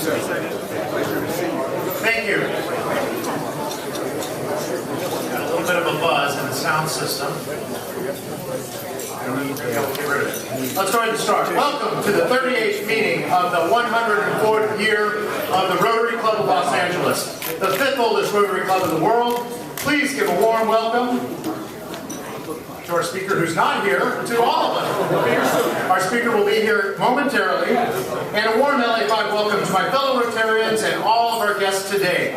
Thank you. Got a little bit of a buzz in the sound system. Let's go ahead and start. Welcome to the 38th meeting of the 104th year of the Rotary Club of Los Angeles, the 5th oldest Rotary Club in the world. Please give a warm welcome to our speaker, who's not here, to all of us. Our speaker will be here momentarily. And a warm LA5 welcome to my fellow Rotarians and all of our guests today.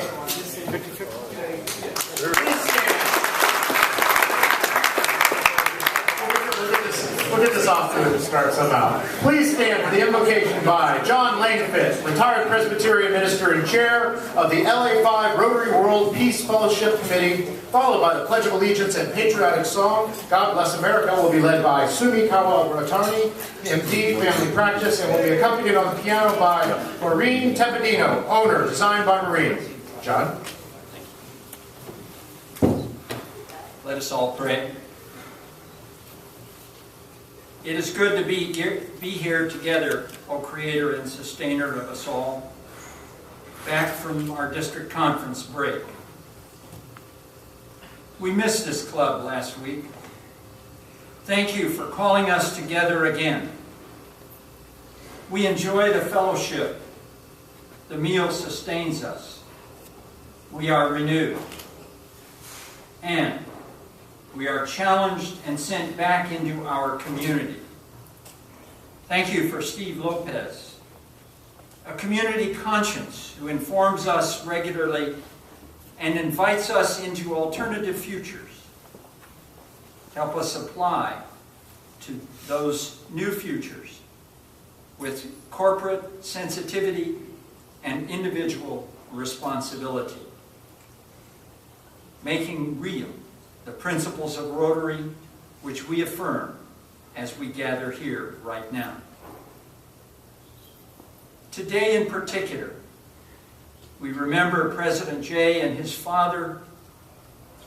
We'll get this off to the start somehow. Please stand for the invocation by John Langfitz, retired Presbyterian minister and chair of the LA5 Rotary World Peace Fellowship Committee, followed by the Pledge of Allegiance and patriotic song, God Bless America, will be led by Sumi Kawaratani, MD, family practice, and will be accompanied on the piano by Maureen Tepedino, owner, designed by Maureen. John? Let us all pray. It is good to be here together, O Creator and Sustainer of us all, back from our district conference break. We missed this club last week. Thank you for calling us together again. We enjoy the fellowship. The meal sustains us. We are renewed. And we are challenged and sent back into our community. Thank you for Steve Lopez, a community conscience who informs us regularly and invites us into alternative futures. Help us apply to those new futures with corporate sensitivity and individual responsibility, making real the principles of Rotary, which we affirm as we gather here right now. Today in particular, we remember President Jay and his father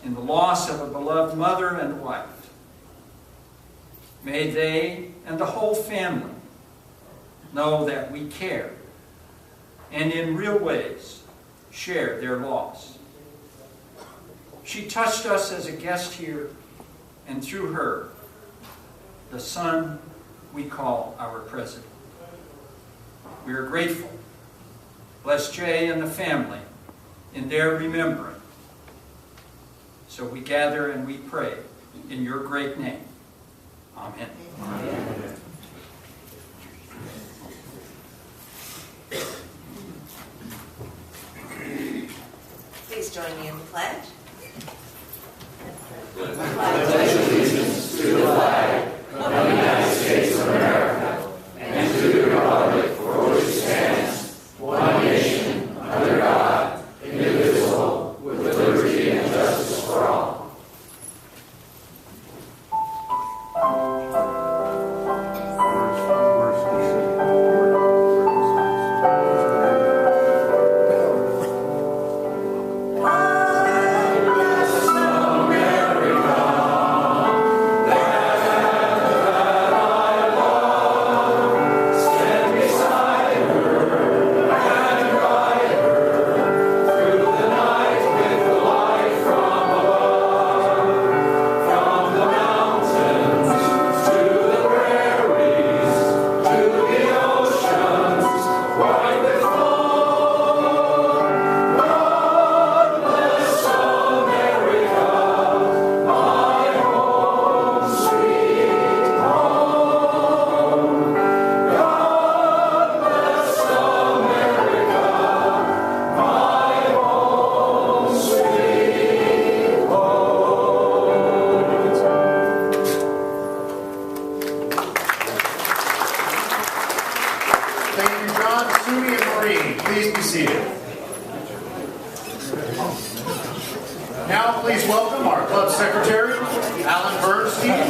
in the loss of a beloved mother and wife. May they and the whole family know that we care and in real ways share their loss. She touched us as a guest here, and through her, the son we call our president. We are grateful. Bless Jay and the family in their remembering. So we gather and we pray in your great name. Amen. Amen. Please join me in the pledge. I pledge allegiance to the flag of the United States of America and to the republic for which it stands, one nation, under God, indivisible, with liberty and justice for all. Now please welcome our club secretary, Alan Bernstein,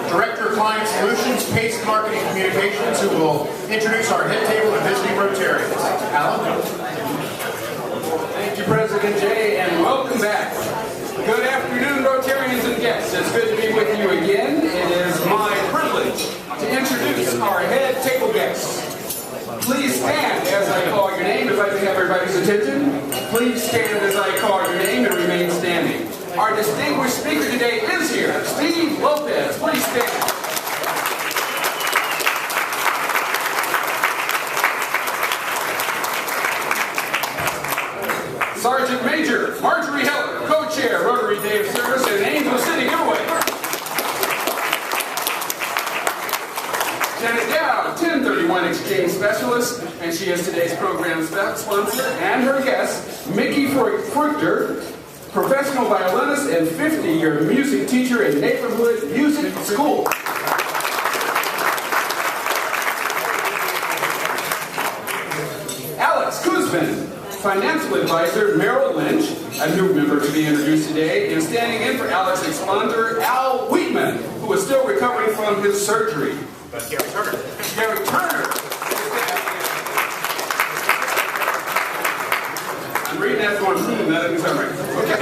Director of Client Solutions, Pace Marketing Communications, who will introduce our head table and visiting Rotarians. Alan? Thank you, President Jay, and welcome back. Good afternoon, Rotarians and guests. It's good to be with you again. It is my privilege to introduce our head table guests. Please stand as I call your name. have everybody's attention? Please stand as I call your name and remain standing. Our distinguished speaker today is here, Steve Lopez. Please stand. Sergeant Major Marjorie Heller, co-chair, Rotary Day of Service in Angel City, Italy. Janet Dow, 1031 Exchange Specialist, and she is today's program sponsor, and her guest, Mickey Fruchter, professional violinist and 50-year music teacher in neighborhood music school. Alex Kuzman, financial advisor, Merrill Lynch, a new member to be introduced today, and standing in for Alex's sponsor, Al Wheatman, who is still recovering from his surgery. That's Gary Turner. Gary Turner. I'm reading that going, that doesn't sound right. Okay.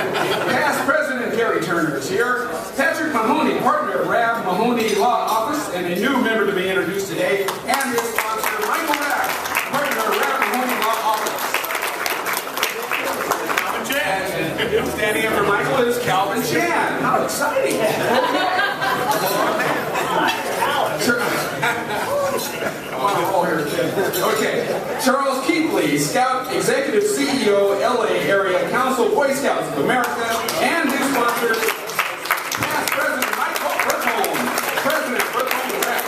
Past President Gary Turner is here. Patrick Mahoney, partner at Rab Mahoney Law Office, and a new member to be introduced today, and his sponsor, Michael Rabb, partner at Rab Mahoney Law Office. And standing in for Michael is Calvin Chan. How exciting! Okay, Charles Keithley, Scout Executive CEO, LA Area Council, Boy Scouts of America, and his sponsor, past President Michael Bertholm, President Bertholm Direct.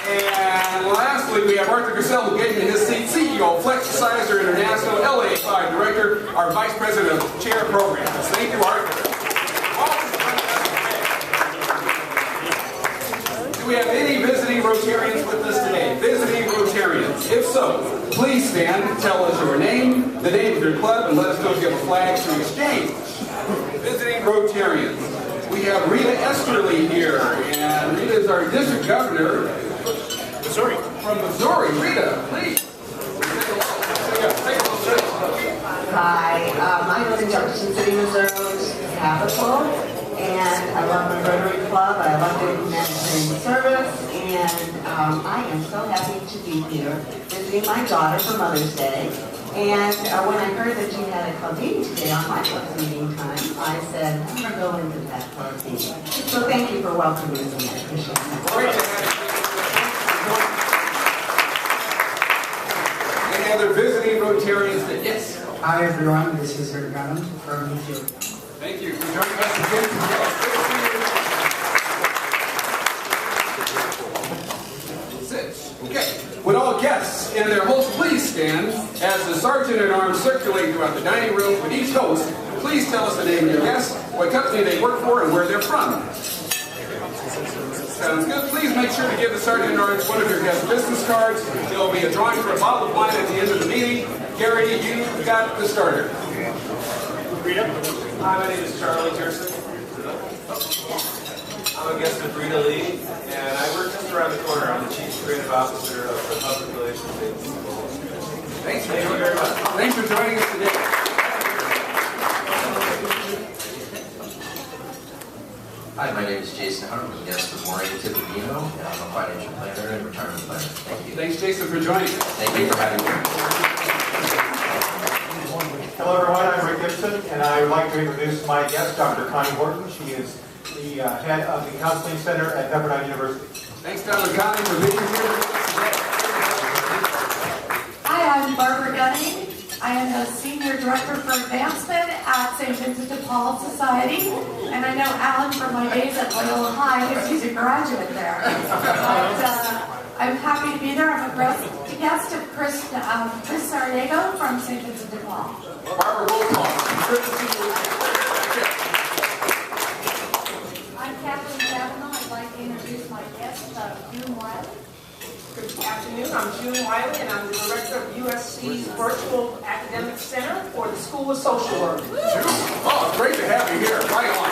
And lastly, we have Arthur Cassell, who gave me his seat, CEO, Flexicizer International, LA5 Director, our Vice President of Chair Programs. Thank you, Arthur. Do we have any visiting Rotarians with us today? Visiting Rotarians. If so, please stand, tell us your name, the name of your club, and let us know if you have a flag to exchange. Visiting Rotarians. We have Rita Esterly here, and Rita is our district governor. Missouri. From Missouri. Rita, please. Hi, I live in Jefferson City, Missouri's capital, and I love the Rotary Club. I love doing humanitarian service, and I am so happy to be here visiting my daughter for Mother's Day. And when I heard that you had a club meeting today on my club's meeting time, I said, I'm going to go into that club meeting. So thank you for welcoming me. I appreciate that. Great to have you. Any other visiting Rotarians that yes? Hi everyone, this is Rick Gunham from New Zealand. Thank you for joining us again. Okay, would all guests and their hosts please stand as the Sergeant at Arms circulate throughout the dining room with each host. Please tell us the name of your guest, what company they work for, and where they're from. Sounds good. Please make sure to give the Sergeant at Arms one of your guest business cards. There will be a drawing for a bottle of wine at the end of the meeting. Gary, you got the starter. Rita? Hi, my name is Charlie Jerson. I'm a guest of Rita Lee, and I work just around the corner. I'm the Chief Creative Officer of the Public Relations Agency. Thank you very much. Thanks for joining us today. Hi, my name is Jason Hunt. I'm a guest of Maureen Tippino, and I'm a financial planner and retirement planner. Thank you. Thanks, Jason, for joining us. Thank you for having me. Hello everyone, I'm Rick Gibson, and I would like to introduce my guest, Dr. Connie Horton. She is the head of the Counseling Center at Pepperdine University. Thanks, Dr. Connie, for being here with us today. Hi, I'm Barbara Gunning. I am the Senior Director for Advancement at St. Vincent de Paul Society, and I know Alan from my days at Loyola High because he's a graduate there. But, I'm happy to be there. I'm a guest of Chris Sariego from St. Vincent de Paul. Barbara Wolkoff. Good to see you. I'm Kathleen Kavanaugh. I'd like to introduce my guest, June Wiley. Good afternoon. I'm June Wiley, and I'm the director of USC's Virtual Academic Center for the School of Social Work. June, oh, great to have you here. Right on.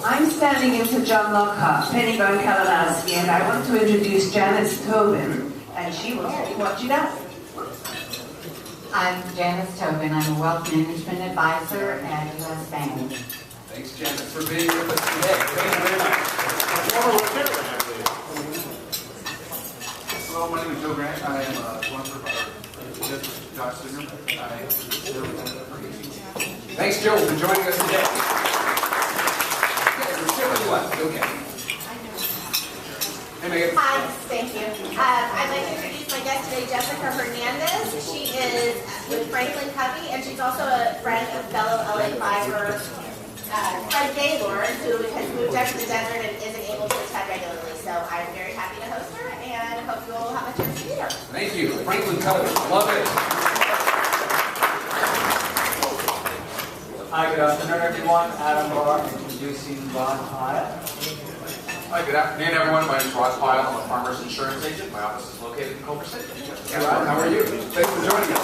I'm standing in for John Lockhart, Penny Bone Kalinowski, and I want to introduce Janice Tobin, and she will tell you what she does. I'm Janice Tobin. I'm a wealth management advisor at U.S. Bank. Thanks, Janice, for being with us today. Thank you very much. Hello, my name is Joe Grant. I am one for District Josh Singer. I serve for 18 Thanks, Joe, for joining us today. Okay. Hey, Megan. Hi, thank you. I'd like to introduce my guest today, Jessica Hernandez. She is with Franklin Covey, and she's also a friend of fellow LA5er Fred Gaylord, who has moved up to the desert and isn't able to attend regularly. So I'm very happy to host her, and hope you will have a chance to meet her. Thank you. Franklin Covey. Love it. Hi, good afternoon, everyone. Adam Barr, introducing Ron Hyatt. Hi, good afternoon, everyone. My name is Ross Pyle. I'm a farmer's insurance agent. My office is located in Culver City. Rod, how are you? Thanks for joining us.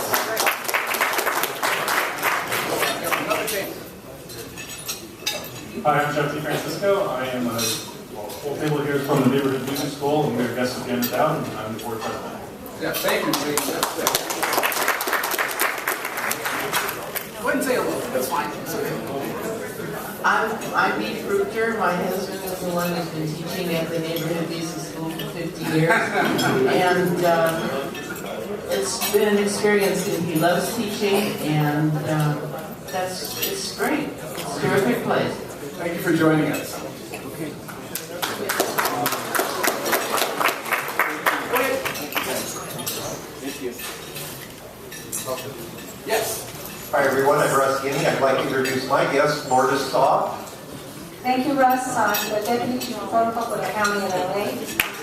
Hi, I'm Jeff DeFrancisco. I am a full table here from the Neighborhood Music School, and we're guests of Janet Dowd, and I'm the board president. Yeah, thank you. Go ahead and say hello. That's fine. I'm Bea Fruchter. My husband is the one who's been teaching at the Neighborhood Music School for 50 years. And it's been an experience, and he loves teaching, and it's great. It's a terrific place. Thank you for joining us. Thank you. Yes. Hi everyone, I'm Russ Guinea. I'd like to introduce my guest, Lourdes Saw. Thank you, Russ. I'm the Deputy Chief of Protocol for the County of LA.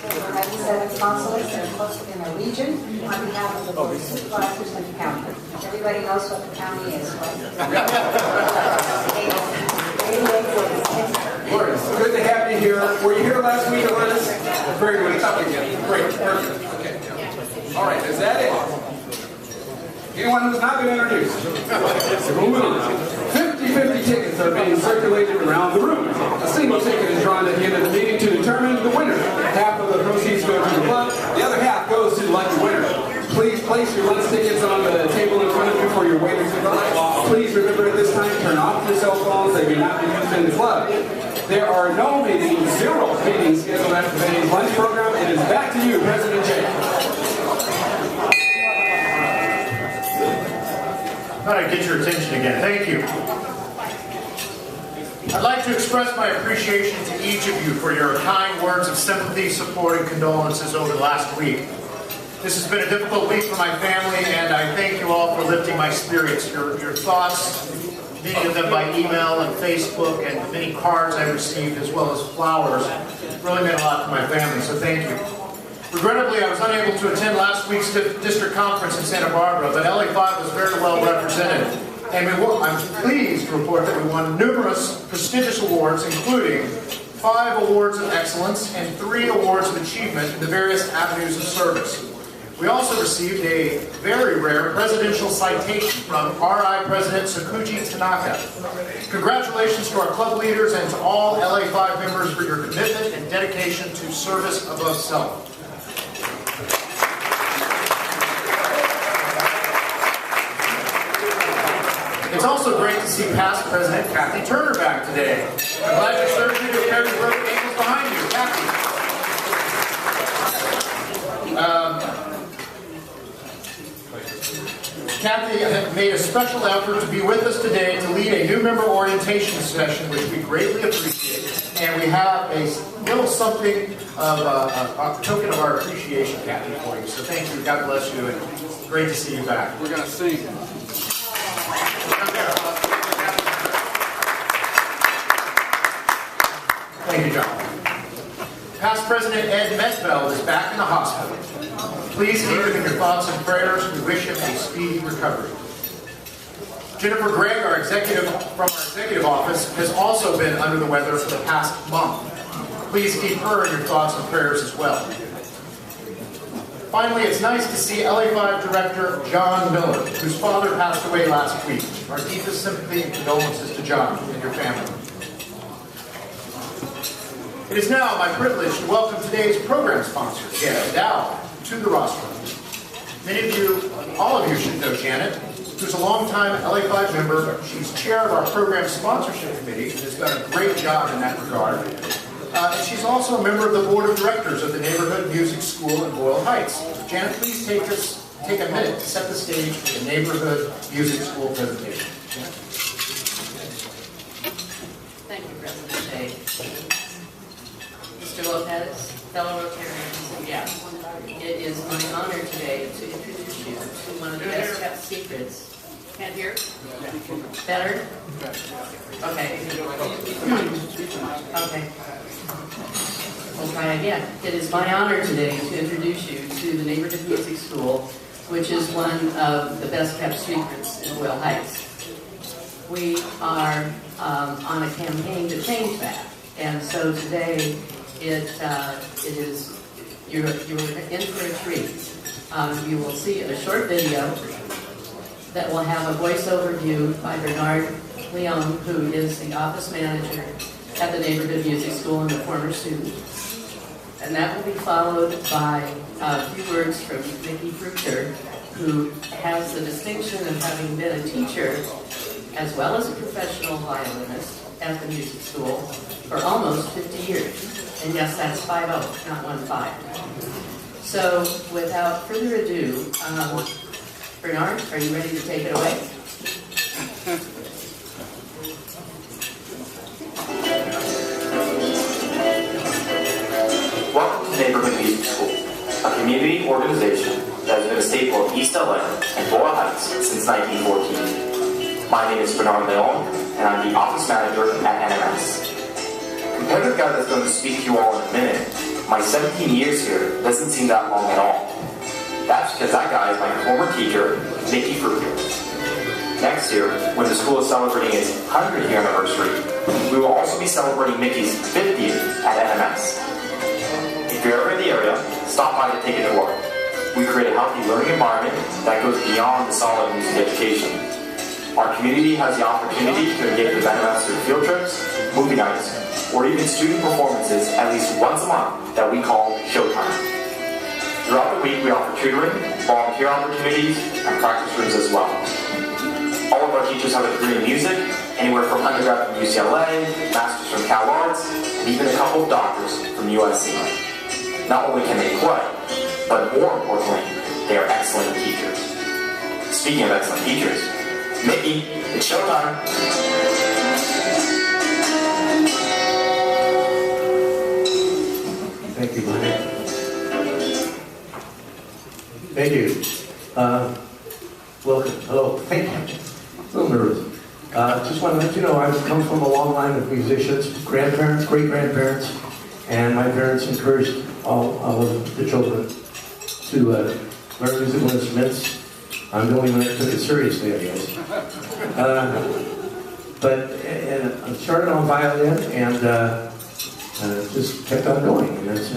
We're having 7 consulates that are posted in our region on behalf of the Board of Supervisors and the county. Everybody knows what the county is, right? Lourdes, good to have you here. Were you here last week, Lourdes? Very good. It's up again. Great. Perfect. Okay. All right. Is that it? Anyone who's not been introduced? 50-50 tickets are being circulated around the room. A single ticket is drawn at the end of the meeting to determine the winner. Half of the proceeds go to the club. The other half goes to the lucky winner. Please place your lunch tickets on the table in front of you for your waiter to collect. Please remember at this time, turn off your cell phones. They may not be used in the club. There are no meetings, 0 meetings scheduled after today's lunch program. It is back to you, President Jay. Thought I'd get your attention again. Thank you. I'd like to express my appreciation to each of you for your kind words of sympathy, support, and condolences over the last week. This has been a difficult week for my family, and I thank you all for lifting my spirits. Your thoughts, many of them by email and Facebook, and the many cards I received, as well as flowers, really meant a lot to my family, so thank you. Regrettably, I was unable to attend last week's district conference in Santa Barbara, but LA5 was very well represented. And I'm pleased to report that we won numerous prestigious awards, including 5 awards of excellence and 3 awards of achievement in the various avenues of service. We also received a very rare presidential citation from RI President Sakuji Tanaka. Congratulations to our club leaders and to all LA5 members for your commitment and dedication to service above self. It's also great to see past President Kathy Turner back today. I'm glad your surgery repaired the broken ankles behind you. Kathy made a special effort to be with us today to lead a new member orientation session, which we greatly appreciate. And we have a little something of a token of our appreciation, Kathy, for you. So thank you. God bless you. And great to see you back. We're going to sing. Thank you, John. Past President Ed Metveld is back in the hospital. Please keep him in your thoughts and prayers. We wish him a speedy recovery. Jennifer Gregg, our executive from our executive office, has also been under the weather for the past month. Please keep her in your thoughts and prayers as well. Finally, it's nice to see LA5 Director John Miller, whose father passed away last week. Our deepest sympathy and condolences to John and your family. It is now my privilege to welcome today's program sponsor, Janet Dowd, to the roster. Many of you, all of you should know Janet, who's a longtime LA5 member. She's chair of our program sponsorship committee and has done a great job in that regard. And she's also a member of the board of directors of the Neighborhood Music School in Boyle Heights. Janet, please take a minute to set the stage for the Neighborhood Music School presentation. Janet? Thank you, President Day. Mr. Lopez, fellow Rotarians and guests, it is my honor today to introduce you to one of the best kept secrets. Can't hear? Better? Okay. Okay. We'll try again. It is my honor today to introduce you to the Neighborhood Music School, which is one of the best kept secrets in Boyle Heights. We are on a campaign to change that, and so today you're in for a treat. You will see a short video that will have a voiceover view by Bernard Leon, who is the office manager at the Neighborhood Music School and a former student. And that will be followed by a few words from Mickey Fruchter, who has the distinction of having been a teacher as well as a professional violinist at the music school for almost 50 years. And yes, that's 50, not 15. So without further ado, Bernard, are you ready to take it away? Welcome to Neighborhood Music School, a community organization that has been a staple of East LA and Boyle Heights since 1914. My name is Bernard Leon, and I'm the office manager at NMS. Compared to the guy that's going to speak to you all in a minute, my 17 years here doesn't seem that long at all. That's because that guy is my former teacher, Mickey Fruchter. Next year, when the school is celebrating its 100th year anniversary, we will also be celebrating Mickey's 50th at NMS. If you're ever in the area, stop by to take a tour. We create a healthy learning environment that goes beyond the solid music education. Our community has the opportunity to engage with NMS through field trips, movie nights, or even student performances at least once a month that we call Showtime. Throughout the week, we offer tutoring, volunteer opportunities, and practice rooms as well. All of our teachers have a degree in music, anywhere from undergrad from UCLA, masters from Cal Arts, and even a couple of doctors from USC. Not only can they play, but more importantly, they are excellent teachers. Speaking of excellent teachers, Mickey, it's showtime! Thank you, Mike. Thank you. Welcome. Hello. Thank you. A little nervous. Just want to let you know I come from a long line of musicians, grandparents, great-grandparents, and my parents encouraged all of the children to learn musical instruments. I'm the only one that took it seriously, I guess. But I started on violin and just kept on going. And that's,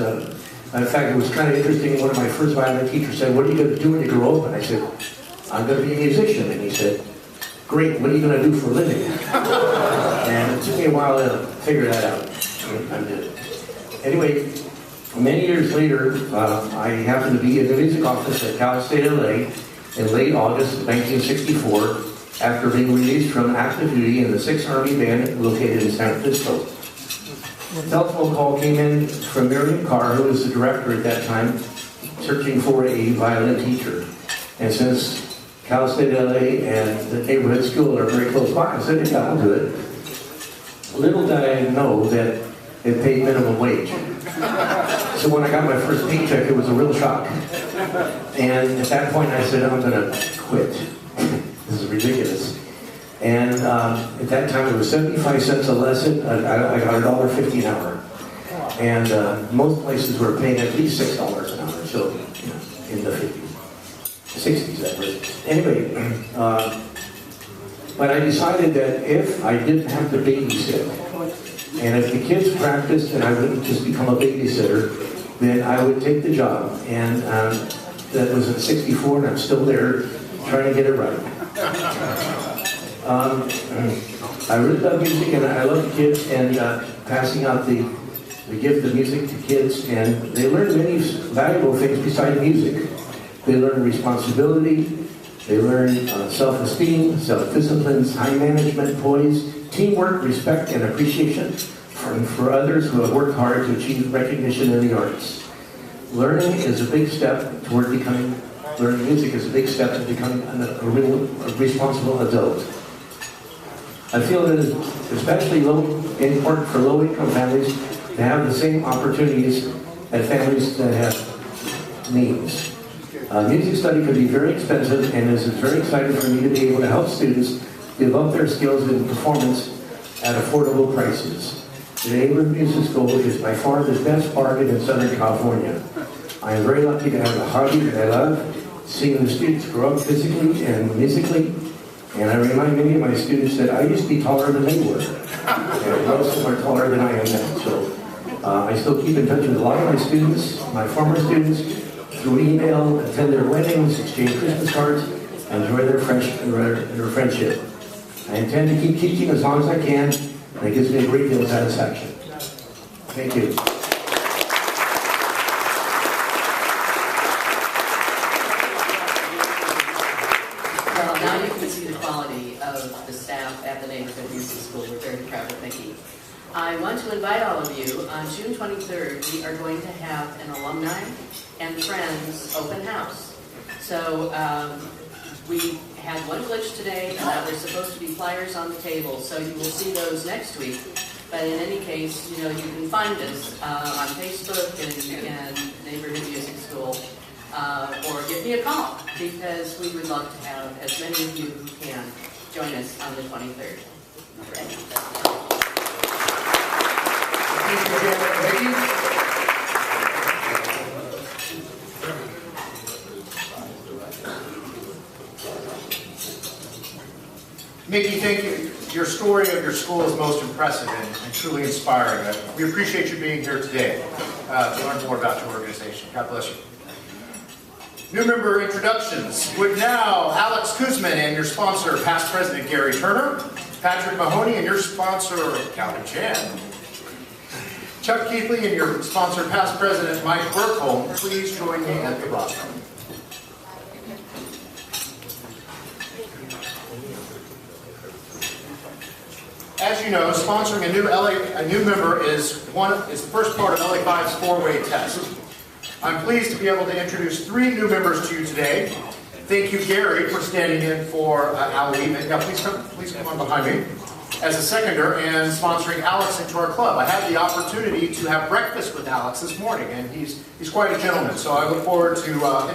in fact, it was kind of interesting. One of my first violin teachers said, "What are you going to do when you grow up?" And I said, "I'm going to be a musician." And he said, "Great, what are you going to do for a living?" And it took me a while to figure that out. I did. Anyway, many years later, I happened to be in the music office at Cal State LA in late August of 1964 after being released from active duty in the 6th Army Band located in San Francisco. A telephone call came in from Miriam Carr, who was the director at that time, searching for a violin teacher. And since Cal State LA and the neighborhood school are very close by, I said, "Yeah, I'll do it." Little did I know that it paid minimum wage. So when I got my first paycheck, it was a real shock. And at that point, I said, "I'm going to quit. This is ridiculous." And at that time, it was 75 cents a lesson. I got $1.50 an hour. And most places were paying at least $6 an hour, so in the 50s, 60s, that was. Anyway, but I decided that if I didn't have to babysit, and if the kids practiced and I wouldn't just become a babysitter, then I would take the job. And that was in '64, and I'm still there trying to get it right. I really love music, and I love the kids, and passing out the gift of music to kids, and they learn many valuable things besides music. They learn responsibility, they learn self-esteem, self-discipline, time management, poise, teamwork, respect, and appreciation and for others who have worked hard to achieve recognition in the arts. Learning music is a big step to becoming a responsible adult. I feel it is especially important for low-income families to have the same opportunities as families that have means. Music study can be very expensive, and it is very exciting for me to be able to help students develop their skills in performance at affordable prices. The Neighborhood Music School is by far the best bargain in Southern California. I am very lucky to have a hobby that I love, seeing the students grow up physically and musically, and I remind many of my students that I used to be taller than they were. And most of them are taller than I am now. So I still keep in touch with a lot of my students, my former students, through email, attend their weddings, exchange Christmas cards, and enjoy their friendship. I intend to keep teaching as long as I can, and it gives me a great deal of satisfaction. Thank you. Well, now you can see the quality of the staff at the Neighborhood Music School. We're very proud of Mickey. I want to invite all of you, on June 23rd, we are going to have an alumni and friends open house. So we had one glitch today, and that was supposed to be flyers on the table, so you will see those next week. But in any case, you know, you can find us on Facebook and Neighborhood Music School, or give me a call, because we would love to have as many of you who can join us on the 23rd. Okay. Mickey, thank you. Your story of your school is most impressive and truly inspiring. We appreciate you being here today to learn more about your organization. God bless you. New member introductions. Would now Alex Kuzman and your sponsor, past president Gary Turner, Patrick Mahoney and your sponsor, Calvin Chan, Chuck Keithley and your sponsor, past president Mike Burkholm, please join me at the rostrum. As you know, sponsoring a new member is the first part of LA5's four-way test. I'm pleased to be able to introduce 3 new members to you today. Thank you, Gary, for standing in for Ali. Now, please come on behind me. As a seconder and sponsoring Alex into our club. I had the opportunity to have breakfast with Alex this morning, and he's quite a gentleman. So I look forward to allowing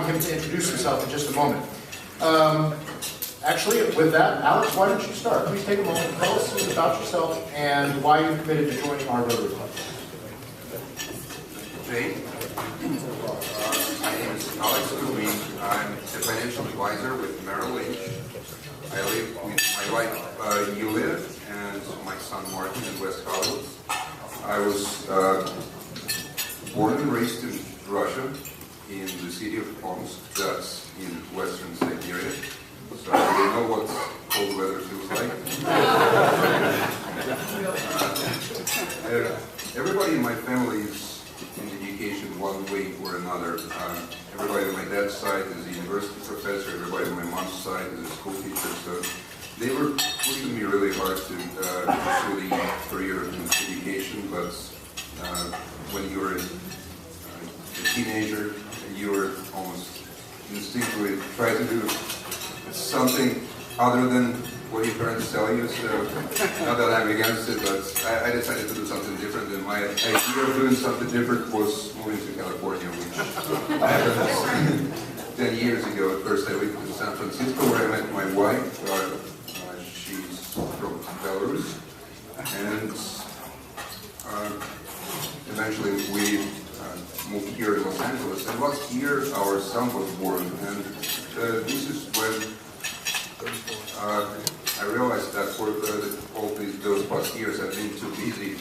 him to introduce himself in just a moment. Actually, with that, Alex, why don't you start? Please take a moment and tell us about yourself and why you committed to joining our Rotary Club. Okay. My name is Alex Rubin. I'm a financial advisor with Merrill Lynch. I live with my wife, Yulia, and my son, Martin, in West Hollywood. I was born and raised in Russia, in the city of Omsk, that's in western Siberia. So I really know what cold weather feels like. Everybody in my family is in education one way or another. Everybody on my dad's side is a university professor, everybody on my mom's side is a school teacher, so they were pushing me really hard to pursue the career in education, but when you were a teenager, you were almost instinctively trying to do something other than what your parents tell you, so not that I'm against it, but I decided to do something different, and my idea of doing something different was moving to California, which happened 10 years ago. At first I went to San Francisco where I met my wife. She's from Belarus, and eventually we moved here to Los Angeles, and last year our son was born, and this is when I realized that for all those past years I've been too busy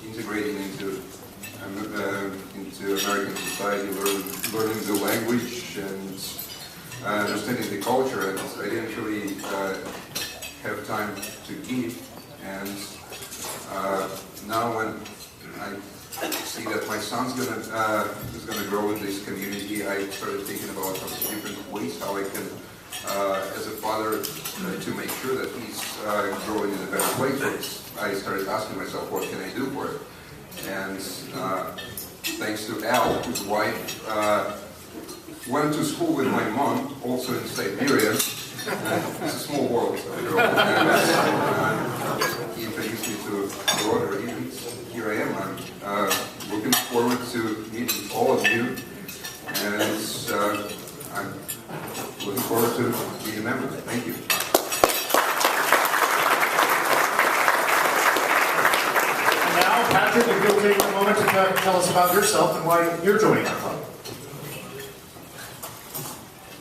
integrating into American society, learning the language and understanding the culture, and I didn't really have time to give. And now when I see that my son's is gonna grow in this community, I started thinking about different ways how I can as a father, to make sure that he's growing in a better place, I started asking myself, what can I do for it? And thanks to Al, his wife, went to school with my mom, also in Siberia. It's a small world. He introduced me to Rotary, and here I am. I'm looking forward to meeting all of you, and I'm looking forward to being a member. Thank you. Now, Patrick, if you'll take a moment to tell us about yourself and why you're joining our club.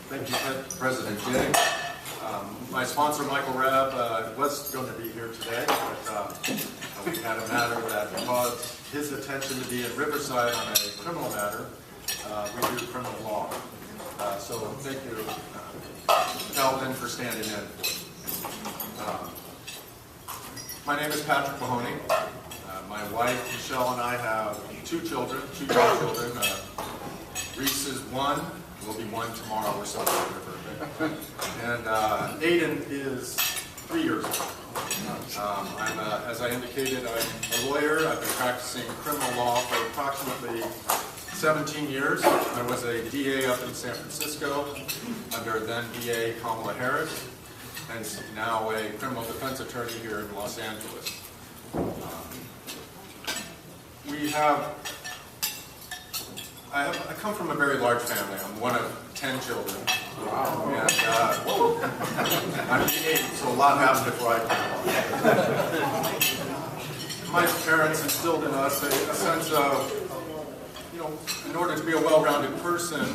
Thank you, President Jay. My sponsor, Michael Rabb, was going to be here today, but we had a matter that caused his attention to be in Riverside on a criminal matter. We do criminal law. So thank you, Calvin, for standing in. My name is Patrick Mahoney. My wife, Michelle, and I have two young children. Reese is 1. Will be 1 tomorrow. We're celebrating her birthday. And Aiden is 3 years old. As I indicated, I'm a lawyer. I've been practicing criminal law for approximately 17 years. I was a DA up in San Francisco under then DA Kamala Harris, and now a criminal defense attorney here in Los Angeles. I come from a very large family. I'm one of 10 children. Wow. And I'm 8, so a lot happened before I came along. My parents instilled in us a sense of, in order to be a well-rounded person,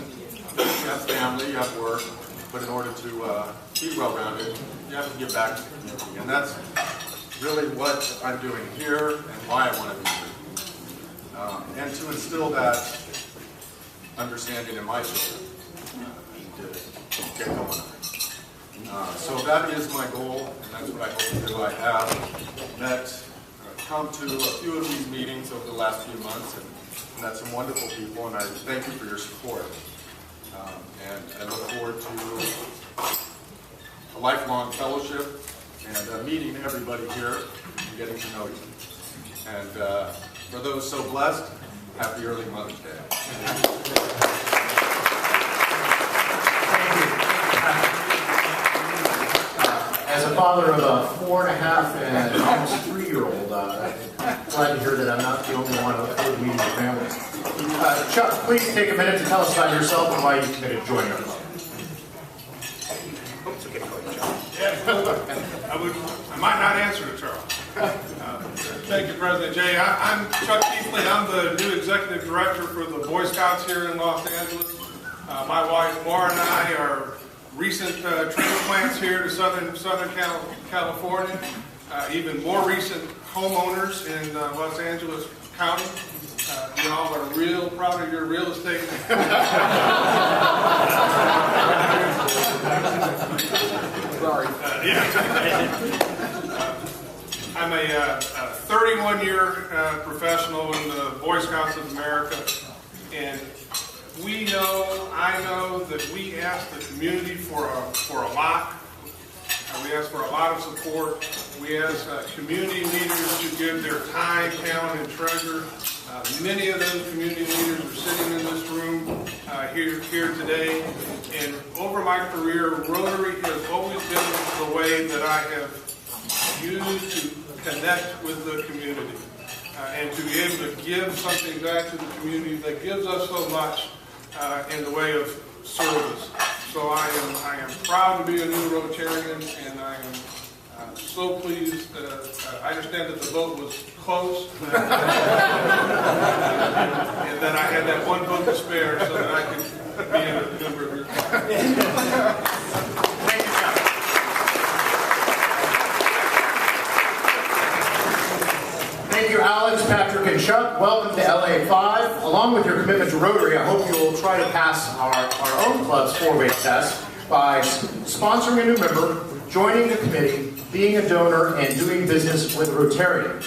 you have family, you have work, but in order to be well-rounded, you have to give back to the community. And that's really what I'm doing here and why I want to be here. And to instill that understanding in my children to get going on. So that is my goal, and that's what I hope to do. I have come to a few of these meetings over the last few months and met some wonderful people, and I thank you for your support. And I look forward to a lifelong fellowship and meeting everybody here and getting to know you. And for those so blessed, happy early Mother's Day. As a father of a 4.5 and almost 3-year-old, glad to hear that I'm not the only one of the meeting your family. Chuck, please take a minute to tell us about yourself and why you committed to joining our club. I might not answer it, Charles. Thank you, President Jay. I'm Chuck Keithley. I'm the new executive director for the Boy Scouts here in Los Angeles. My wife, Laura, and I are recent transplants here to Southern California. Even more recent homeowners in Los Angeles County. Y'all are real proud of your real estate. Sorry. I'm a 31-year professional in the Boy Scouts of America, and I know that we ask the community for a lot. We ask for a lot of support. We ask community leaders to give their time, talent, and treasure. Many of those community leaders are sitting in this room here today. And over my career, Rotary has always been the way that I have used to connect with the community and to be able to give something back to the community that gives us so much in the way of service. So I am proud to be a new Rotarian, and I am so pleased. I understand that the vote was close, and that I had that one vote to spare so that I could be a member of your club. Thank you, Chuck. Thank you, Alex, Patrick, and Chuck. Welcome to LA5. Along with your commitment to Rotary, I hope you will try to pass our own club's 4-way test by sponsoring a new member, joining the committee, being a donor, and doing business with Rotarian.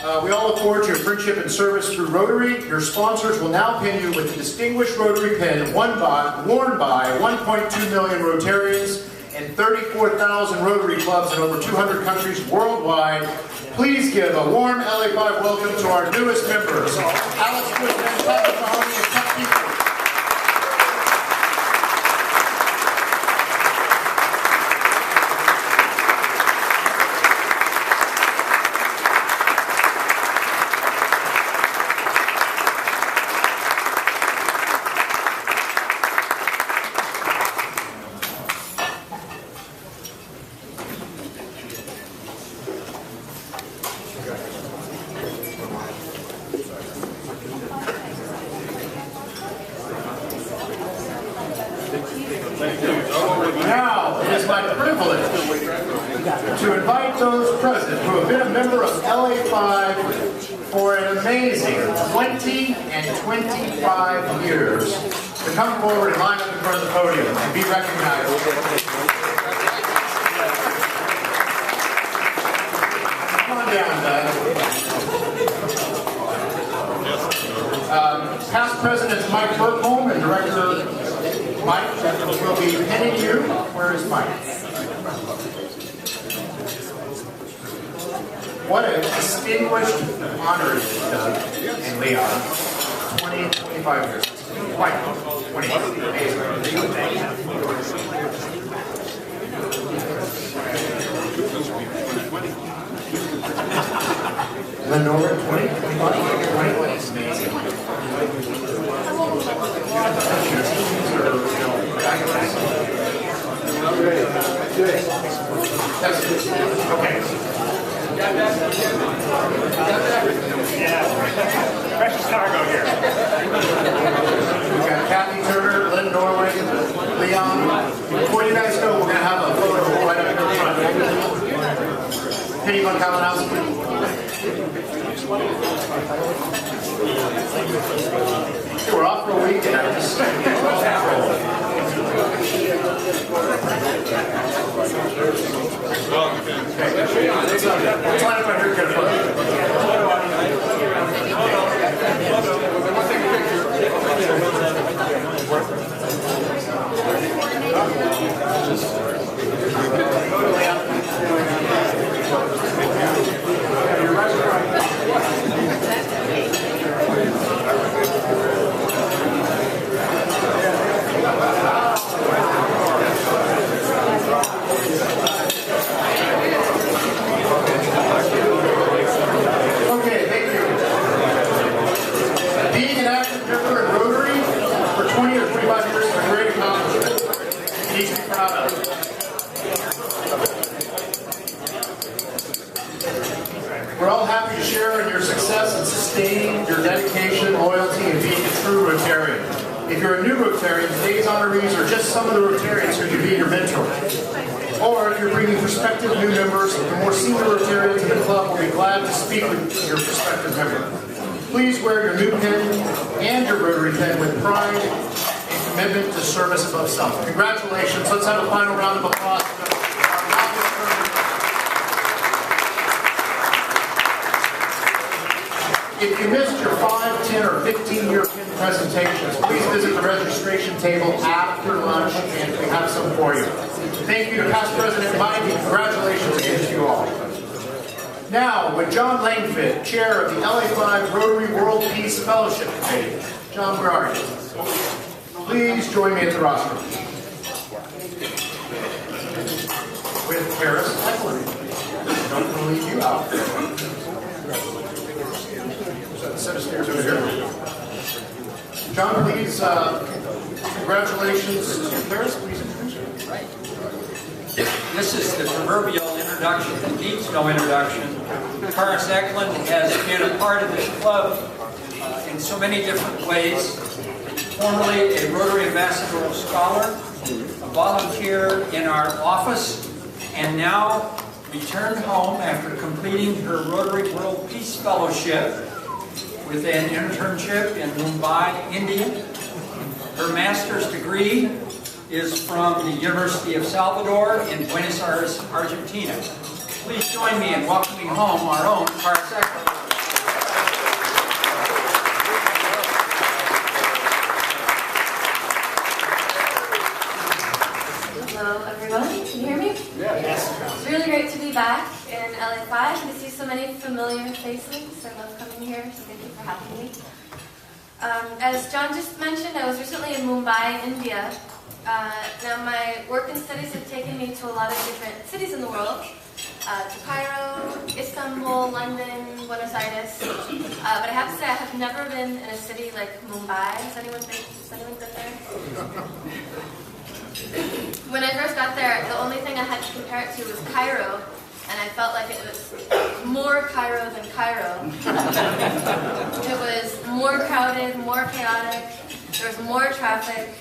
We all look forward to your friendship and service through Rotary. Your sponsors will now pin you with the distinguished Rotary pin worn by 1.2 million Rotarians and 34,000 Rotary clubs in over 200 countries worldwide. Please give a warm LA5 welcome to our newest members, Alex Guzman, Patrick Mahoney, and Chuck Keeper. Now, it is my privilege to invite those present who have been a member of LA5 for an amazing 20 and 25 years to come forward and line up in front of the podium and be recognized. Come on down, Doug. Past Presidents Mike Burkholm and Director Mike will be pinning you. Where is Mike? What a distinguished honor it is, Doug and Leon. 20, 25 years. Quite 20. Lynn Norman, 20, 25, 20. Amazing. Okay. Yeah. Precious cargo here. We've got Kathy Turner, Lynn Norway, Leon. Before you guys go, we're going to have a photo right up here in front. Penny Von Kalinowski. We're off for a week and I'm just We're all happy to share in your success and sustain your dedication, loyalty, and being a true Rotarian. If you're a new Rotarian, today's honorees are just some of the Rotarians who can be your mentor. Or if you're bringing prospective new members, the more senior Rotarians in the club will be glad to speak with your prospective member. Please wear your new pin and your Rotary pin with pride and commitment to service above self. Congratulations. Let's have a final round of applause. If you missed your 5, 10, or 15-year pin presentations, please visit the registration table after lunch and we have some for you. Thank you to past President Mike and congratulations again to you all. Now, with John Langford, Chair of the LA5 Rotary World Peace Fellowship Committee. John, where are you? Please join me at the rostrum. With Paris Eckler. Don't want to leave you out. Set of stairs over here. John, please, congratulations to Paris. Please introduce you. This is the proverbial introduction that needs no introduction. Paris Eklund has been a part of this club in so many different ways. Formerly a Rotary Ambassador Scholar, a volunteer in our office, and now returned home after completing her Rotary World Peace Fellowship with an internship in Mumbai, India. Her master's degree is from the University of Salvador in Buenos Aires, Argentina. Please join me in welcoming home our own Paris Eklund. familiar faces. I love coming here, so thank you for having me. As John just mentioned, I was recently in Mumbai, India. Now my work and studies have taken me to a lot of different cities in the world. To Cairo, Istanbul, London, Buenos Aires. But I have to say I have never been in a city like Mumbai. Has anyone been there? When I first got there, the only thing I had to compare it to was Cairo, and I felt like it was more Cairo than Cairo. It was more crowded, more chaotic, there was more traffic,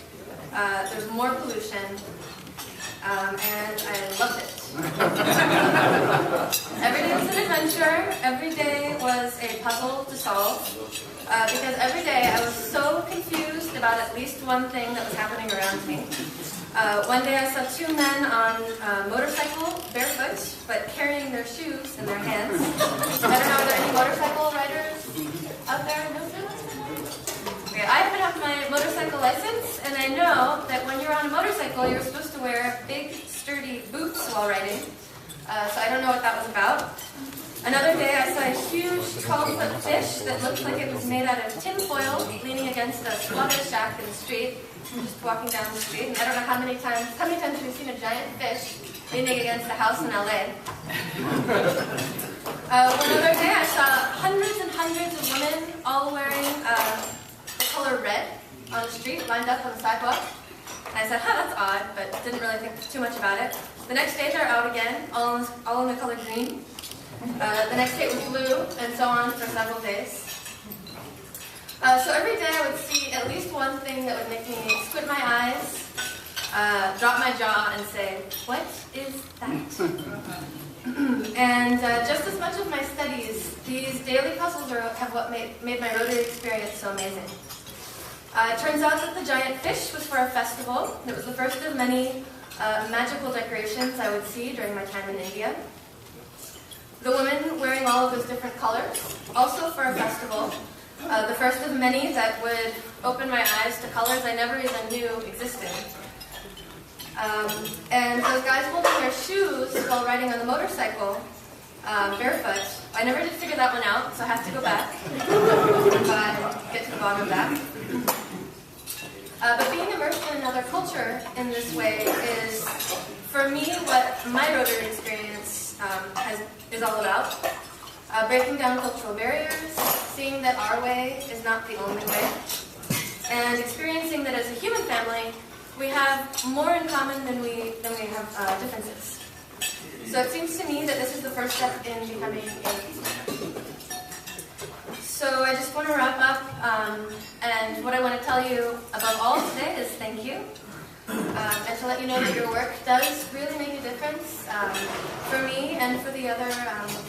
there was more pollution, and I loved it. Every day was an adventure, every day was a puzzle to solve, because every day I was so confused about at least one thing that was happening around me. One day I saw two men on a motorcycle, barefoot, but carrying their shoes in their hands. I don't know, are there any motorcycle riders out there? No? Okay, I happen to have my motorcycle license, and I know that when you're on a motorcycle, you're supposed to wear big, sturdy boots while riding. So I don't know what that was about. Another day I saw a huge 12-foot fish that looked like it was made out of tin foil, leaning against a squatter shack in the street. I'm just walking down the street, and I don't know how many times have you seen a giant fish leaning against a house in LA? One other day I saw hundreds and hundreds of women all wearing the color red on the street, lined up on the sidewalk. And I said, that's odd, but didn't really think too much about it. The next day they're out again, all in the color green. The next day it was blue, and so on for several days. So every day I would see at least one thing that would make me squint my eyes, drop my jaw, and say, what is that? And just as much of my studies, these daily puzzles have what made my Rotary experience so amazing. It turns out that the giant fish was for a festival. It was the first of many magical decorations I would see during my time in India. The women wearing all of those different colors, also for a festival. The first of many that would open my eyes to colors I never even knew existed. And those guys holding their shoes while riding on the motorcycle, barefoot. I never did figure that one out, so I have to go back and get to the bottom of that. But being immersed in another culture in this way is, for me, what my Rotary experience is all about. Breaking down cultural barriers, seeing that our way is not the only way, and experiencing that as a human family, we have more in common than we have differences. So it seems to me that this is the first step in becoming a peacemaker. So I just want to wrap up, and what I want to tell you above all today is thank you. And to let you know that your work does really make a difference for me and for the other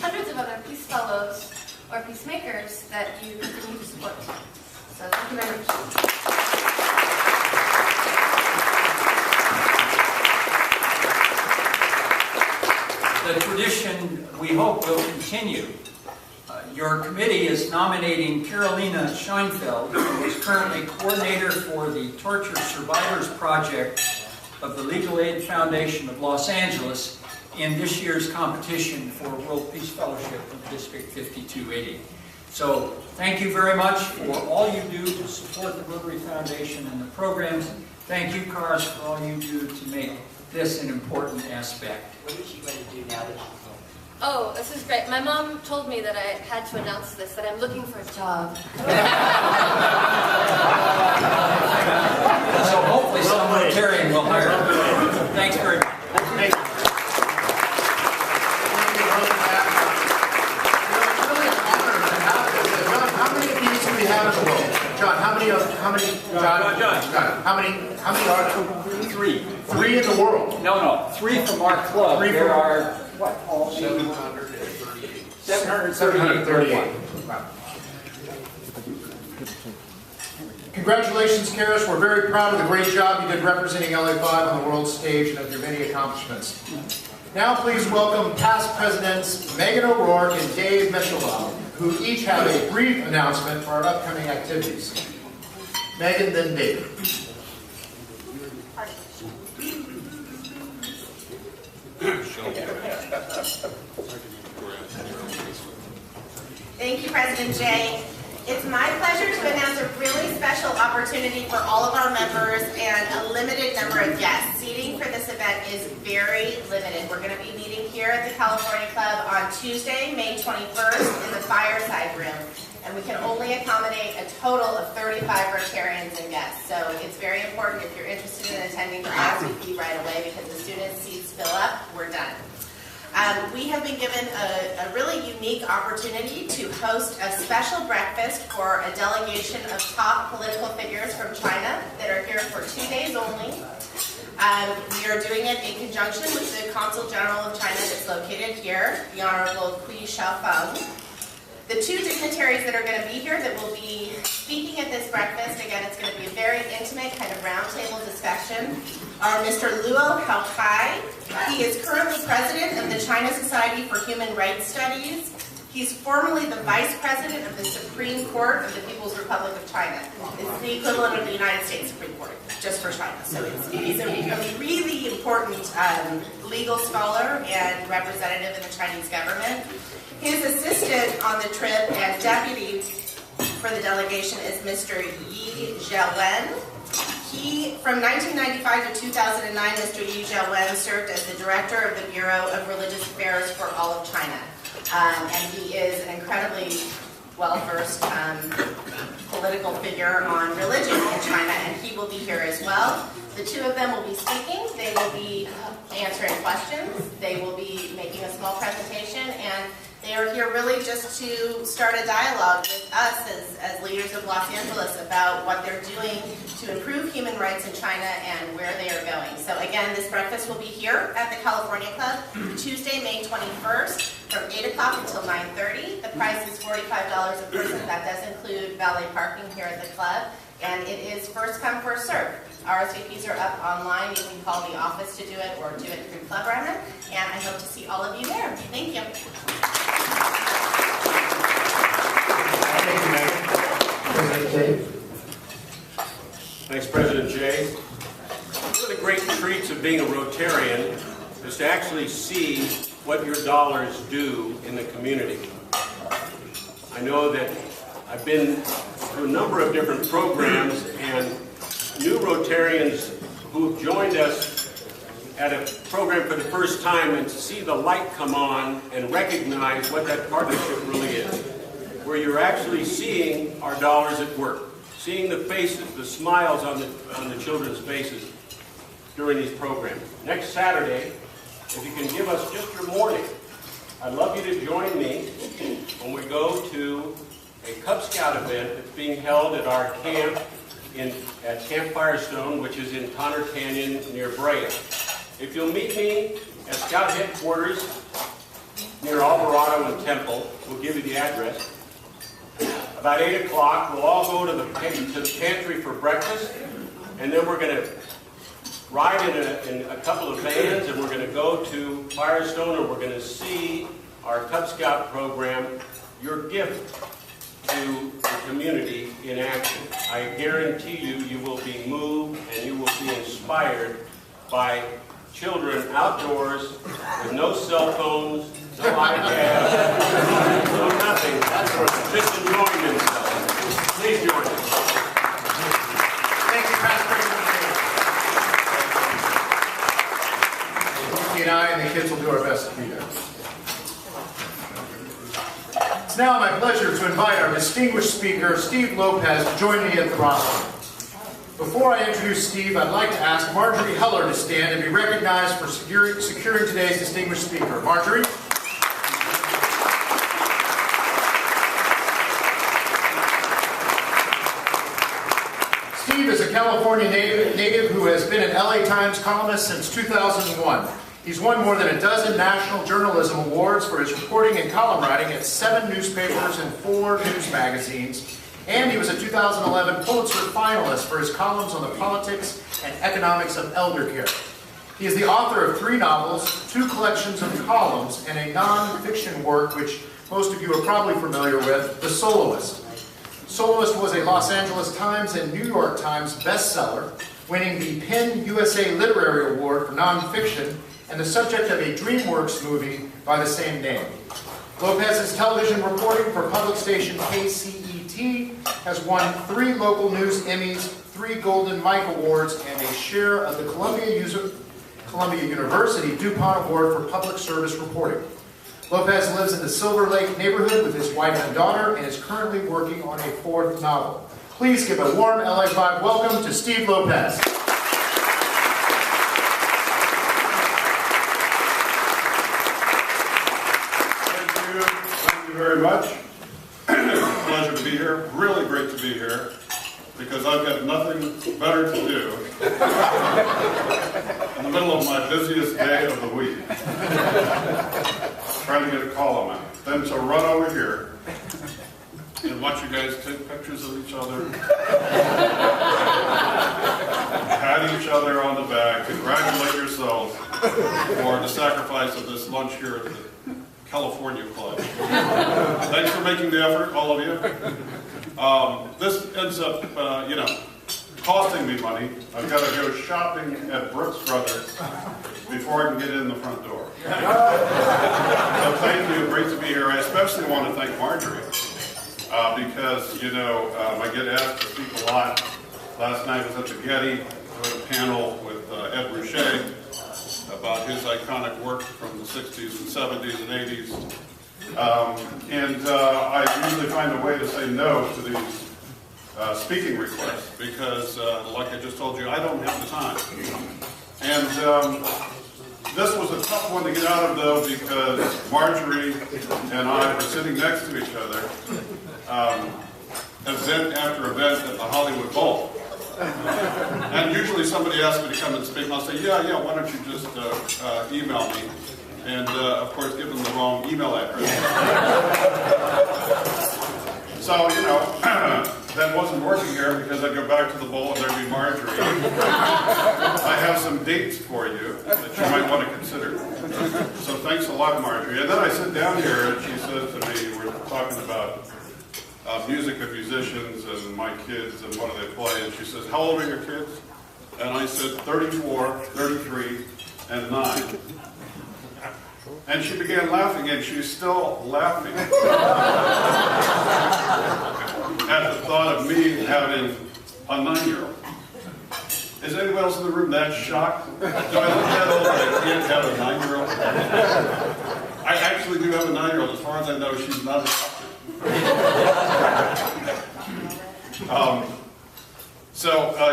hundreds of other peace fellows or peacemakers that you continue to support. So thank you very much. The tradition, we hope, will continue. Your committee is nominating Carolina Scheinfeld, who is currently coordinator for the Torture Survivors Project of the Legal Aid Foundation of Los Angeles in this year's competition for World Peace Fellowship of District 5280. So thank you very much for all you do to support the Rotary Foundation and the programs. Thank you, Cars, for all you do to make this an important aspect. What is she going to do now that she's home? Oh, this is great. My mom told me that I had to announce this, that I'm looking for a job. So hopefully some Rotarian will hire her. Thanks very much. Thank you. John, how many of these do we have in the world? John, how many are there? Three in the world? No. 3 from our club. There are, what, all 738. 738. Wow. Congratulations, Karis. We're very proud of the great job you did representing LA5 on the world stage and of your many accomplishments. Now please welcome past presidents Megan O'Rourke and Dave Michelot, who each have a brief announcement for our upcoming activities. Megan, then Dave. Thank you, President Jay. It's my pleasure to announce a really special opportunity for all of our members and a limited number of guests. Seating for this event is very limited. We're going to be meeting here at the California Club on Tuesday, May 21st in the Fireside Room. And we can only accommodate a total of 35 Rotarians and guests. So it's very important if you're interested in attending to RSVP right away, because as soon as seats fill up, we're done. We have been given a really unique opportunity to host a special breakfast for a delegation of top political figures from China that are here for 2 days only. We are doing it in conjunction with the Consul General of China that's located here, the Honorable Kui Xiaofeng. The two dignitaries that are going to be here that will be speaking at this breakfast, again, it's going to be a very intimate kind of roundtable discussion, are Mr. Luo Haokai. He is currently president of the China Society for Human Rights Studies. He's formerly the vice president of the Supreme Court of the People's Republic of China. It's the equivalent of the United States Supreme Court, just for China. So he's a really important legal scholar and representative in the Chinese government. His assistant on the trip and deputy for the delegation is Mr. Yi Zhaowen. From 1995 to 2009, Mr. Yi Zhaowen served as the director of the Bureau of Religious Affairs for all of China. And he is an incredibly well-versed political figure on religion in China, and he will be here as well. The two of them will be speaking. They will be answering questions. They will be making a small presentation, and they are here really just to start a dialogue with us as leaders of Los Angeles about what they're doing to improve human rights in China and where they are going. So again, this breakfast will be here at the California Club, Tuesday, May 21st, from 8 o'clock until 9:30. The price is $45 a person. That does include valet parking here at the club, and it is first come, first served. RSVPs are up online. You can call the office to do it or do it through Club Runner, and I hope to see all of you there. Thank you. Thank you, Megan. President Jay. Thanks, President Jay. One of the great treats of being a Rotarian is to actually see what your dollars do in the community. I know that I've been through a number of different programs, and new Rotarians who have joined us at a program for the first time and to see the light come on and recognize what that partnership really is, where you're actually seeing our dollars at work, seeing the faces, the smiles on the children's faces during these programs. Next Saturday, if you can give us just your morning, I'd love you to join me when we go to a Cub Scout event that's being held at our camp at Camp Firestone, which is in Conner Canyon near Brea. If you'll meet me at Scout Headquarters near Alvarado and Temple, we'll give you the address. About 8 o'clock, we'll all go to the pantry for breakfast, and then we're going to ride in a couple of vans, and we're going to go to Firestone, and we're going to see our Cub Scout program, your gift to the community in action. I guarantee you, you will be moved and you will be inspired by children outdoors with no cell phones, no iPads, no nothing, just enjoying themselves. Please join us. Thank you, Pastor. He and I and the kids will do our best to be there. It's now my pleasure to invite our distinguished speaker, Steve Lopez, to join me at the rostrum. Before I introduce Steve, I'd like to ask Marjorie Heller to stand and be recognized for securing today's distinguished speaker. Marjorie? Steve is a California native who has been an LA Times columnist since 2001. He's won more than a dozen national journalism awards for his reporting and column writing at 7 newspapers and 4 news magazines. And he was a 2011 Pulitzer finalist for his columns on the politics and economics of eldercare. He is the author of 3 novels, 2 collections of columns, and a non-fiction work which most of you are probably familiar with, The Soloist. Soloist was a Los Angeles Times and New York Times bestseller, winning the PEN USA Literary Award for nonfiction and the subject of a DreamWorks movie by the same name. Lopez's television reporting for public station KCET has won 3 local news Emmys, 3 Golden Mike Awards, and a share of the Columbia University DuPont Award for public service reporting. Lopez lives in the Silver Lake neighborhood with his wife and daughter and is currently working on a 4th novel. Please give a warm LA5 welcome to Steve Lopez. Thank you very much. Pleasure to be here. Really great to be here because I've got nothing better to do in the middle of my busiest day of the week, trying to get a call on me, then to run over here and watch you guys take pictures of each other, pat each other on the back, congratulate yourselves for the sacrifice of this lunch here at the California Club. Thanks for making the effort, all of you. This ends up, costing me money. I've got to go shopping at Brooks Brothers before I can get in the front door. So thank you, great to be here. I especially want to thank Marjorie because, I get asked to speak a lot. Last night I was at the Getty, doing a panel with Ed Ruscha about his iconic work from the 60s and 70s and 80s. I usually find a way to say no to these speaking requests because, like I just told you, I don't have the time. And this was a tough one to get out of, though, because Marjorie and I were sitting next to each other, event after event at the Hollywood Bowl. And usually somebody asks me to come and speak, and I'll say, yeah, why don't you just email me? And, of course, give them the wrong email address. So, that wasn't working here because I'd go back to the bowl and there'd be Marjorie. I have some dates for you that you might want to consider. So thanks a lot, Marjorie. And then I sit down here and she says to me, we're talking about music and musicians and my kids and what do they play. And she says, how old are your kids? And I said, 34, 33, and 9. And she began laughing, and she's still laughing at the thought of me having a 9-year-old. Is anyone else in the room that shocked? Do I look that old that I can't have a 9-year-old? I actually do have a 9-year-old. As far as I know, she's not adopted.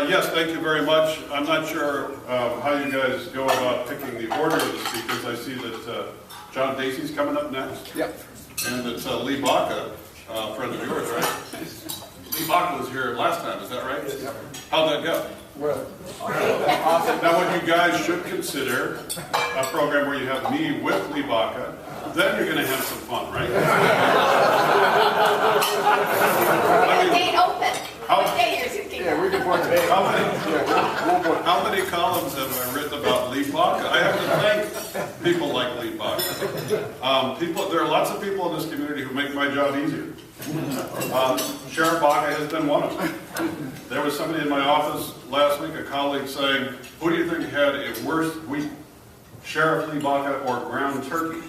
Yes, thank you very much. I'm not sure how you guys go about picking the order of the speakers. I see that John Dacey's coming up next. Yep. And it's Lee Baca, a friend of yours, right? Lee Baca was here last time, is that right? Yep. How'd that go? Well, awesome. Now, what you guys should consider a program where you have me with Lee Baca, then you're going to have some fun, right? The gate open. What day is it? Yeah, we can work today. How many columns have I written about Lee Baca? I have to thank people like Lee Baca. There are lots of people in this community who make my job easier. Sheriff Baca has been one of them. There was somebody in my office last week, a colleague, saying, who do you think had a worse week, Sheriff Lee Baca or ground turkey?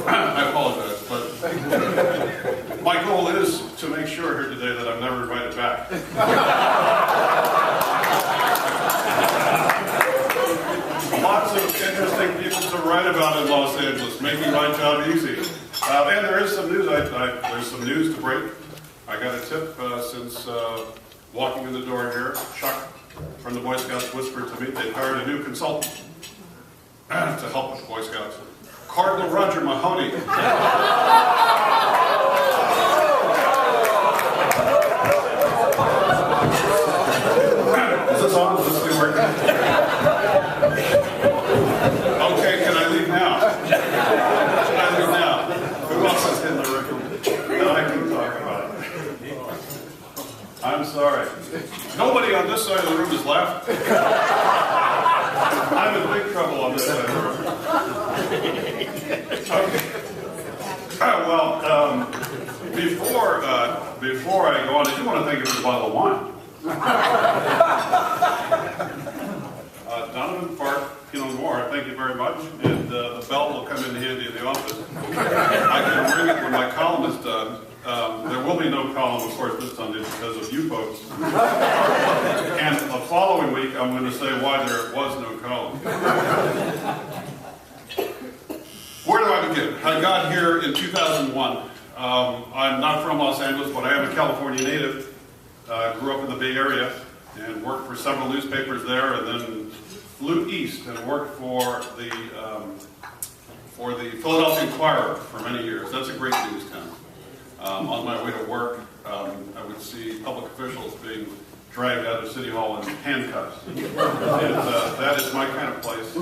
I apologize, but my goal is to make sure here today that I'm never invited back. Lots of interesting people to write about in Los Angeles, making my job easy. And there is some news. There's some news to break. I got a tip since walking in the door here. Chuck from the Boy Scouts whispered to me they'd hired a new consultant to help with Boy Scouts. Cardinal Roger Mahoney. Is this on? Is this thing working? Okay, can I leave now? Can I leave now? Who else is in the room that I can talk about? I'm sorry. Nobody on this side of the room is laughing. I'm in big trouble on this side of the room. Okay. Before I go on, I do want to thank you for the bottle of wine. Donovan Park, Pinot Noir, thank you very much. very much, and the bell will come in handy in the office. I can ring it when my column is done. There will be no column, of course, this Sunday because of you folks. And the following week, I'm going to say why there was no column. Where do I begin? I got here in 2001. I'm not from Los Angeles, but I am a California native. Grew up in the Bay Area and worked for several newspapers there, and then flew east and worked for the Philadelphia Inquirer for many years. That's a great news town. On my way to work, I would see public officials being dragged out of City Hall in handcuffs. And that is my kind of place.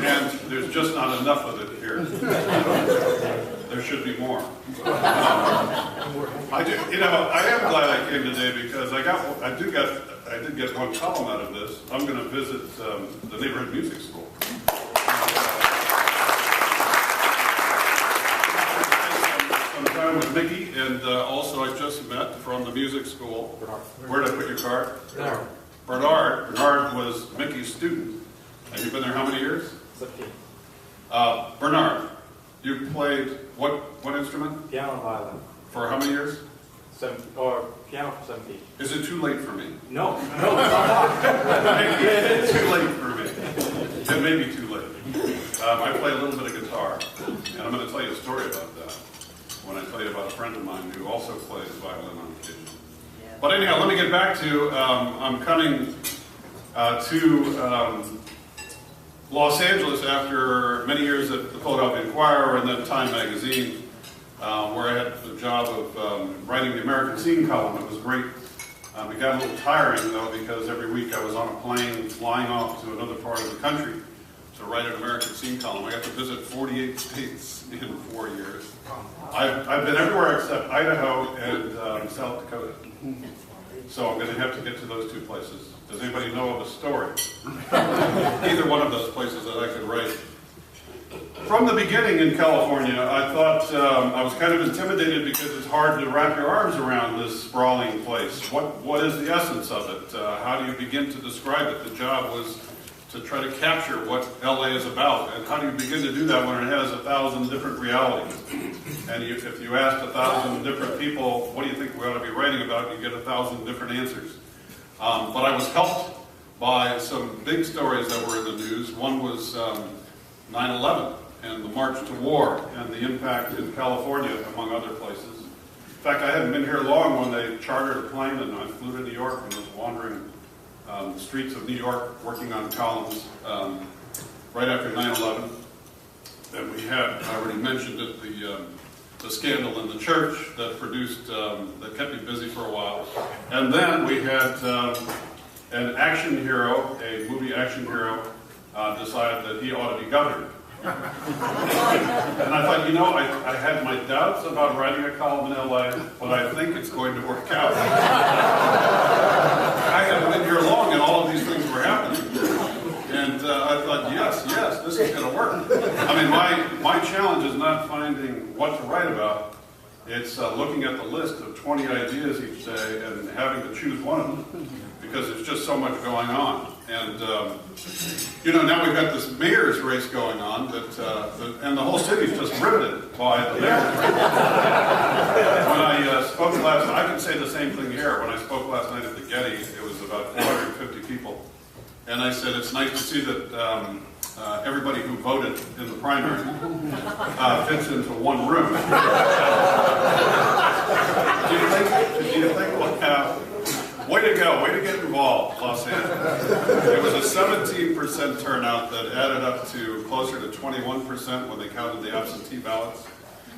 And there's just not enough of it here. There should be more. I am glad I came today because I did get one column out of this. I'm going to visit the neighborhood music school. Some time with Mickey, and also I just met from the music school. Where did I put your card? Bernard. Bernard was Mickey's student. And you've been there how many years? 15. Bernard, you played what instrument? Piano and violin. For how many years? Piano for 17. Is it too late for me? No. It's too late for me. It may be too late. I play a little bit of guitar, and I'm going to tell you a story about that when I tell you about a friend of mine who also plays violin on occasion. But anyhow, let me get back to, I'm coming to Los Angeles after many years at the Philadelphia Inquirer and then Time magazine, where I had the job of writing the American Scene column. It was great. It got a little tiring, though, because every week I was on a plane flying off to another part of the country to write an American Scene column. I got to visit 48 states in 4 years. I've been everywhere except Idaho and South Dakota. So I'm going to have to get to those two places. Does anybody know of a story? Either one of those places that I could write. From the beginning in California, I thought I was kind of intimidated because it's hard to wrap your arms around this sprawling place. What is the essence of it? How do you begin to describe it? The job was to try to capture what LA is about. And how do you begin to do that when it has 1,000 different realities? And if you asked 1,000 different people, what do you think we ought to be writing about, you get 1,000 different answers. But I was helped by some big stories that were in the news. One was 9/11 and the march to war and the impact in California, among other places. In fact, I hadn't been here long when they chartered a plane and I flew to New York and was wandering the streets of New York working on columns right after 9/11. And we had, I already mentioned it, the scandal in the church that produced, that kept me busy for a while. And then we had an action hero, a movie action hero, decide that he ought to be governor. And I thought, I had my doubts about writing a column in LA, but I think it's going to work out. I hadn't been here long and all of these things were happening. And I thought, yes, this is going to work. I mean, my challenge is not finding what to write about. It's looking at the list of 20 ideas each day and having to choose one of them because there's just so much going on. And, now we've got this mayor's race going on, and the whole city's just riveted by the mayor. When I spoke last night, I can say the same thing here. When I spoke last night at the Getty, it was about 450 people. And I said, it's nice to see that everybody who voted in the primary fits into one room. Do you think we'll have... Way to go, way to get involved, Los Angeles. It was a 17% turnout that added up to closer to 21% when they counted the absentee ballots.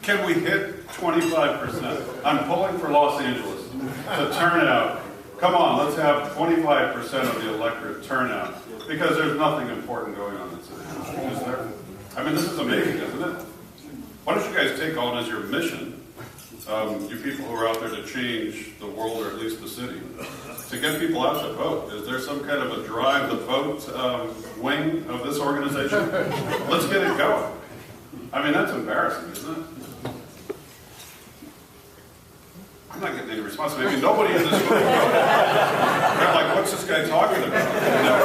Can we hit 25%? I'm pulling for Los Angeles to turn out. Come on, let's have 25% of the electorate turnout because there's nothing important going on in the city, is there? I mean, this is amazing, isn't it? Why don't you guys take on as your mission, you people who are out there to change the world or at least the city, to get people out to vote. Is there some kind of a drive to vote wing of this organization? Let's get it going. I mean, that's embarrassing, isn't it? not getting any response. I mean, nobody in this room voted. They're like, what's this guy talking about? You know,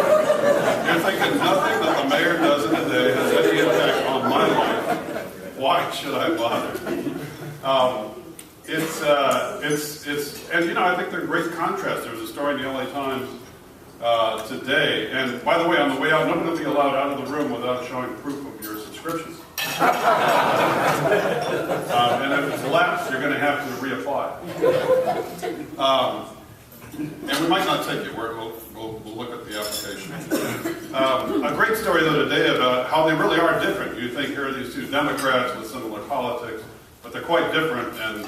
you're thinking nothing that the mayor does in a day has any impact on my life. Why should I bother? And you know, I think they're great contrasts. There was a story in the LA Times today, and by the way, on the way out, nobody will be allowed out of the room without showing proof of your subscriptions. And if it's lapsed, you're going to have to reapply. And we might not take it. We'll look at the application. A great story the other day about how they really are different. You think here are these two Democrats with similar politics, but they're quite different. And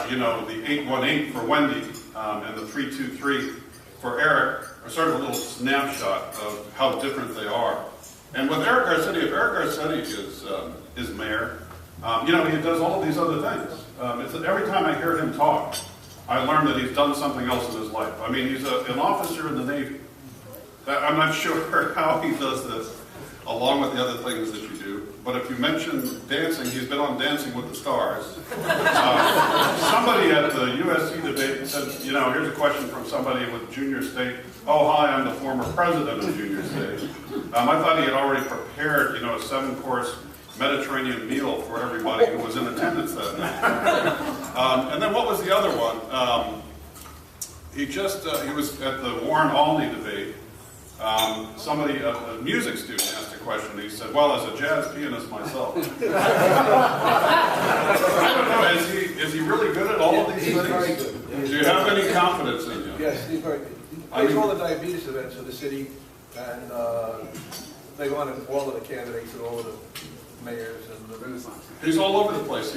you know, the 818 for Wendy and the 323 for Eric are sort of a little snapshot of how different they are. And with Eric Garcetti, if Eric Garcetti is mayor, you know, he does all of these other things. Every time I hear him talk, I learn that he's done something else in his life. I mean, he's an officer in the Navy. I'm not sure how he does this, along with the other things that you do. But if you mention dancing, he's been on Dancing with the Stars. Somebody at the USC debate said, you know, here's a question from somebody with Junior State. Oh, hi, I'm the former president of Junior State. I thought he had already prepared, you know, a 7-course Mediterranean meal for everybody who was in attendance that night. And then what was the other one? He was at the Warren Alney debate. Somebody, a music student, asked a question. He said, well, as a jazz pianist myself. I don't know, is he really good at all of these things? Very good. Do you have any confidence in him? Yes, he's very good. He plays all the diabetes events for the city, and they wanted all of the candidates and all of the mayors and the He's all over the place.